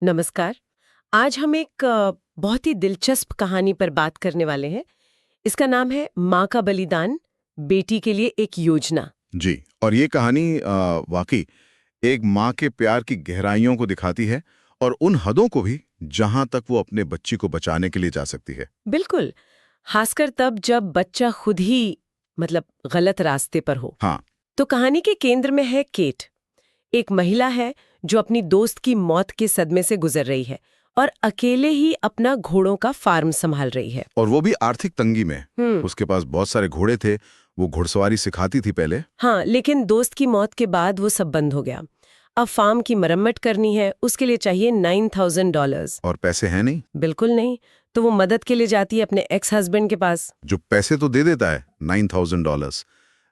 नमस्कार। आज हम एक बहुत ही दिलचस्प कहानी पर बात करने वाले हैं। इसका नाम है माँ का बलिदान, बेटी के लिए एक योजना। जी। और ये कहानी वाकई एक माँ के प्यार की गहराइयों को दिखाती है और उन हदों को भी जहां तक वो अपने बच्ची को बचाने के लिए जा सकती है। बिल्कुल, खासकर तब जब बच्चा खुद ही गलत रास्ते पर हो। हाँ। तो कहानी के केंद्र में है केट। एक महिला है जो अपनी दोस्त की मौत के सदमे से गुजर रही है और अकेले ही अपना घोड़ों का फार्म संभाल रही है। और वो भी आर्थिक तंगी में। हम्म। उसके पास बहुत सारे घोड़े थे, वो घुड़सवारी सिखाती थी पहले। हाँ, लेकिन दोस्त की मौत के बाद वो सब बंद हो गया। अब फार्म की मरम्मत करनी है, उसके लिए चाहिए $9,000। और पैसे हैं नहीं। बिल्कुल नहीं। तो वो मदद के लिए जाती है अपने एक्स हस्बैंड के पास। जो पैसे तो दे देता है $9,000,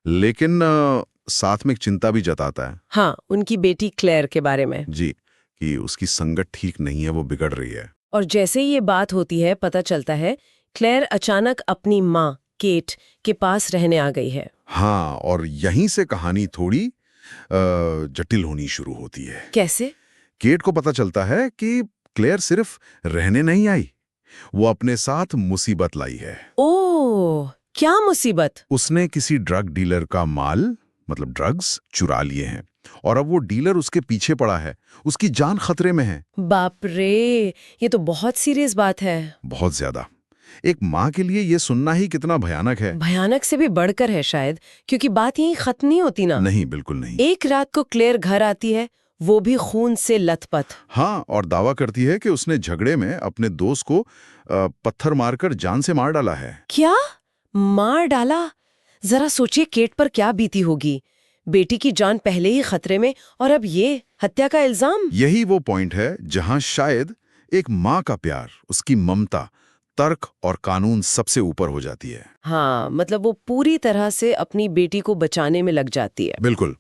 लेकिन साथ में एक चिंता भी जताता है। हाँ, उनकी बेटी क्लेयर के बारे में। जी, कि उसकी संगत ठीक नहीं है, वो बिगड़ रही है। और जैसे ही ये बात होती है, पता चलता है क्लेयर अचानक अपनी माँ केट के पास रहने आ गई है। हाँ, और यहीं से कहानी थोड़ी जटिल होनी शुरू होती है। कैसे? केट को पता चलता है कि क्लेयर सिर्फ रहने नहीं आई, वो अपने साथ मुसीबत लाई है। ओह, क्या मुसीबत? उसने किसी ड्रग डीलर का माल, मतलब ड्रग्स, चुरा लिए हैं और अब वो डीलर उसके पीछे पड़ा है। उसकी जान खतरे में है। बाप रे, ये तो बहुत सीरियस बात है। बहुत ज्यादा। एक माँ के लिए ये सुनना ही कितना भयानक है। भयानक से भी बढ़कर है शायद, क्योंकि बात यहीं खत्म नहीं होती ना। नहीं, बिल्कुल नहीं। एक रात को क्लेयर घर आती है, वो भी खून से लथपथ। हाँ, और दावा करती है कि उसने झगड़े में अपने दोस्त को पत्थर मारकर जान से मार डाला है। क्या? मार डाला? जरा सोचिए केट पर क्या बीती होगी। बेटी की जान पहले ही खतरे में और अब ये हत्या का इल्जाम। यही वो पॉइंट है जहां शायद एक माँ का प्यार, उसकी ममता, तर्क और कानून सबसे ऊपर हो जाती है। हाँ, वो पूरी तरह से अपनी बेटी को बचाने में लग जाती है। बिल्कुल।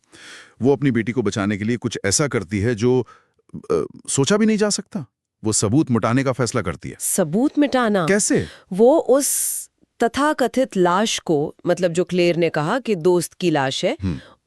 वो अपनी बेटी को बचाने के लिए कुछ ऐसा करती है जो सोचा भी नहीं जा सकता। वो सबूत मिटाने का फैसला करती है। सबूत मिटाना? कैसे? वो उस तथाकथित लाश को, जो क्लेयर ने कहा कि दोस्त की लाश है,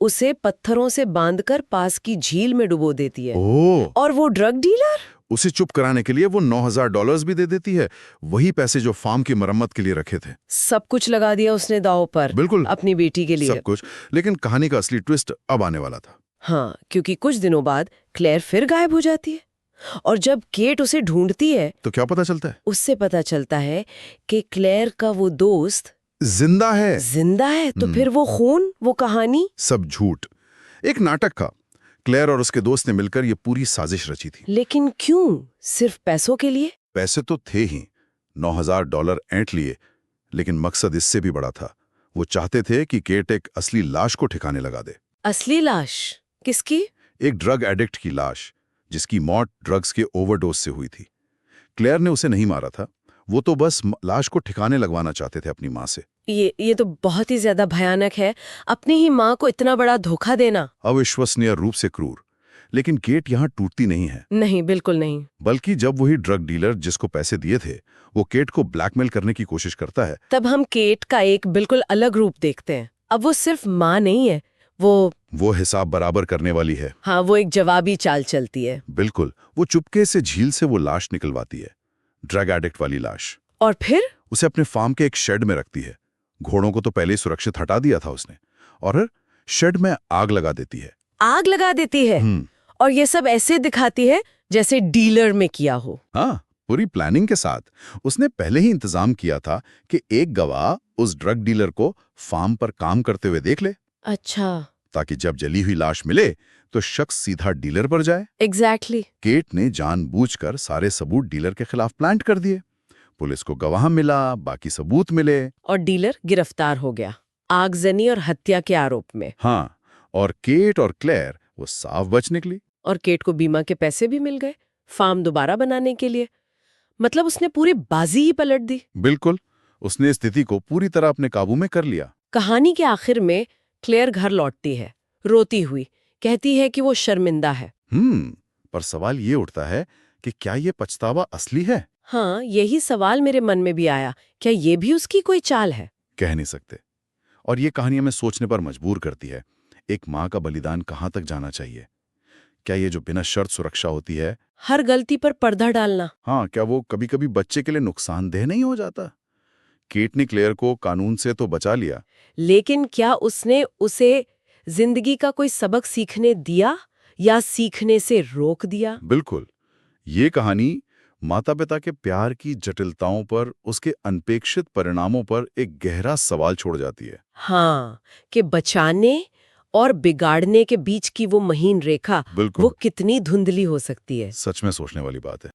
उसे पत्थरों से बांधकर पास की झील में डुबो देती है। ओह! और वो ड्रग डीलर? उसे चुप कराने के लिए वो $9,000 भी दे देती है, वही पैसे जो फार्म की मरम्मत के लिए रखे थे। सब कुछ लगा दिया उसने दांव पर। बिल्कुल। अपनी बेटी के लिए सब कुछ। लेकिन कहानी का असली ट्विस्ट अब आने वाला था। हाँ, क्योंकि कुछ दिनों बाद क्लेयर फिर गायब हो जाती है और जब केट उसे ढूंढती है तो क्या पता चलता है? उससे पता चलता है कि क्लेयर का वो दोस्त जिंदा है। जिंदा है। तो फिर वो खून, वो कहानी सब झूठ। एक नाटक का। क्लेयर और उसके दोस्त ने मिलकर ये पूरी साजिश रची थी। लेकिन क्यों? सिर्फ पैसों के लिए? पैसे तो थे ही, $9,000 ऐंठ लिए, लेकिन मकसद इससे भी बड़ा था। वो चाहते थे कि केट एक असली लाश को ठिकाने लगा दे। असली लाश? किसकी? एक ड्रग एडिक्ट की लाश, जिसकी मौत ड्रग्स के ओवरडोज से हुई थी। क्लेयर ने उसे नहीं मारा था, वो तो बस लाश को ठिकाने लगवाना चाहते थे अपनी माँ से। ये तो बहुत ही ज्यादा भयानक है, अपनी ही माँ को इतना बड़ा धोखा देना। अविश्वसनीय रूप से क्रूर। लेकिन केट यहाँ टूटती नहीं है। नहीं, बिल्कुल नहीं। बल्कि जब वही ड्रग डीलर जिसको पैसे दिए थे, वो केट को ब्लैकमेल करने की कोशिश करता है, तब हम केट का एक बिल्कुल अलग रूप देखते हैं। अब वो सिर्फ माँ नहीं है, वो हिसाब बराबर करने वाली है। हाँ, वो एक जवाबी चाल चलती है। बिल्कुल। वो चुपके से झील से वो लाश निकलवाती है, ड्रग एडिक्ट वाली लाश। और फिर उसे अपने फार्म के एक शेड में रखती है। घोड़ों को तो पहले ही सुरक्षित हटा दिया था उसने। और शेड में आग लगा देती है। आग लगा देती है? और ये सब ऐसे दिखाती है जैसे डीलर में किया हो। हाँ, पूरी प्लानिंग के साथ। उसने पहले ही इंतजाम किया था कि एक गवाह उस ड्रग डीलर को फार्म पर काम करते हुए देख ले। अच्छा। ताकि जब जली हुई लाश मिले तो शख्स सीधा डीलर पर जाए। एग्जैक्टली। केट ने जानबूझकर सारे सबूत डीलर के खिलाफ प्लांट कर दिए। पुलिस को गवाह मिला, बाकी सबूत मिले। और डीलर गिरफ्तार हो गया, आगजनी और हत्या के आरोप में। हाँ, और केट और क्लेयर वो साफ बच निकली। और केट को बीमा के पैसे भी मिल गए फार्म दोबारा बनाने के लिए। उसने पूरी बाजी ही पलट दी। बिल्कुल। उसने स्थिति को पूरी तरह अपने काबू में कर लिया। कहानी के आखिर में क्लेयर घर लौटती है रोती हुई, कहती है कि वो शर्मिंदा है। पर सवाल ये उठता है कि क्या ये पछतावा असली है? हाँ, यही सवाल मेरे मन में भी आया। क्या ये भी उसकी कोई चाल है? कह नहीं सकते। और ये कहानी हमें सोचने पर मजबूर करती है। एक माँ का बलिदान कहाँ तक जाना चाहिए? क्या ये जो बिना शर्त सुरक्षा होती है, हर गलती पर पर्दा डालना। हाँ, क्या वो कभी कभी बच्चे के लिए नुकसानदेह नहीं हो जाता? केट ने क्लेयर को कानून से तो बचा लिया। लेकिन क्या उसने उसे जिंदगी का कोई सबक सीखने दिया या सीखने से रोक दिया? बिल्कुल। ये कहानी माता पिता के प्यार की जटिलताओं पर, उसके अनपेक्षित परिणामों पर एक गहरा सवाल छोड़ जाती है। हाँ, कि बचाने और बिगाड़ने के बीच की वो महीन रेखा, बिल्कुल। वो कितनी धुंधली हो सकती है। सच में सोचने वाली बात है।